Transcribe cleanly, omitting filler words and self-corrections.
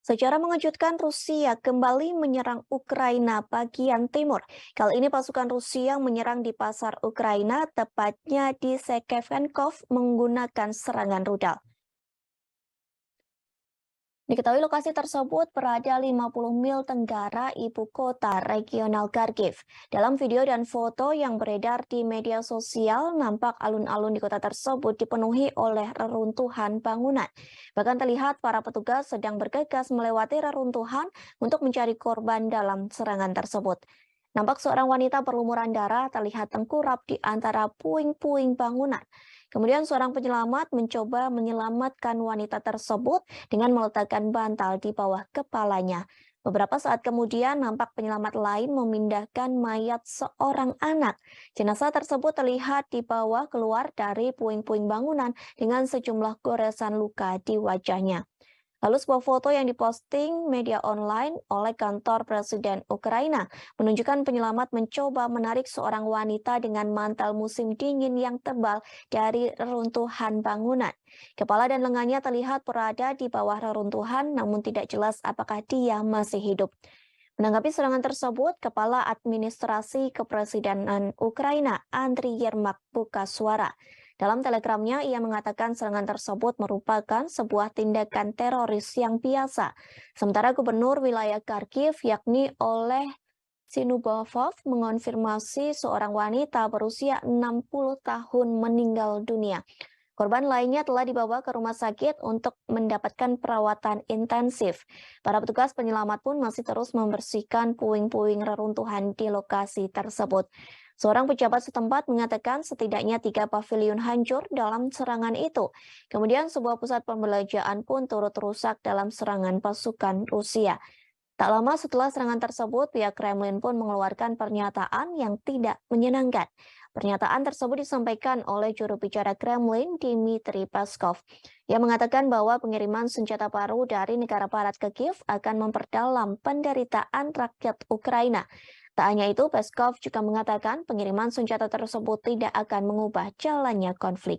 Secara mengejutkan, Rusia kembali menyerang Ukraina bagian timur. Kali ini pasukan Rusia menyerang di pasar Ukraina, tepatnya di Sekevenkov menggunakan serangan rudal. Diketahui lokasi tersebut berada 50 mil tenggara ibu kota regional Kharkiv. Dalam video dan foto yang beredar di media sosial, nampak alun-alun di kota tersebut dipenuhi oleh reruntuhan bangunan. Bahkan terlihat para petugas sedang bergegas melewati reruntuhan untuk mencari korban dalam serangan tersebut. Nampak seorang wanita berlumuran darah terlihat tengkurap di antara puing-puing bangunan. Kemudian seorang penyelamat mencoba menyelamatkan wanita tersebut dengan meletakkan bantal di bawah kepalanya. Beberapa saat kemudian nampak penyelamat lain memindahkan mayat seorang anak. Jenazah tersebut terlihat di bawah keluar dari puing-puing bangunan dengan sejumlah goresan luka di wajahnya. Lalu sebuah foto yang diposting media online oleh kantor Presiden Ukraina menunjukkan penyelamat mencoba menarik seorang wanita dengan mantel musim dingin yang tebal dari reruntuhan bangunan. Kepala dan lengannya terlihat berada di bawah reruntuhan, namun tidak jelas apakah dia masih hidup. Menanggapi serangan tersebut, Kepala Administrasi Kepresidenan Ukraina, Andriy Yermak, buka suara. Dalam telegramnya, ia mengatakan serangan tersebut merupakan sebuah tindakan teroris yang biasa. Sementara Gubernur wilayah Kharkiv, yakni oleh Sinubovov, mengonfirmasi seorang wanita berusia 60 tahun meninggal dunia. Korban lainnya telah dibawa ke rumah sakit untuk mendapatkan perawatan intensif. Para petugas penyelamat pun masih terus membersihkan puing-puing reruntuhan di lokasi tersebut. Seorang pejabat setempat mengatakan setidaknya 3 paviliun hancur dalam serangan itu. Kemudian sebuah pusat pembelanjaan pun turut rusak dalam serangan pasukan Rusia. Tak lama setelah serangan tersebut, pihak Kremlin pun mengeluarkan pernyataan yang tidak menyenangkan. Pernyataan tersebut disampaikan oleh juru bicara Kremlin, Dmitry Peskov. Ia mengatakan bahwa pengiriman senjata baru dari negara barat ke Kiev akan memperdalam penderitaan rakyat Ukraina. Tak hanya itu, Peskov juga mengatakan pengiriman senjata tersebut tidak akan mengubah jalannya konflik.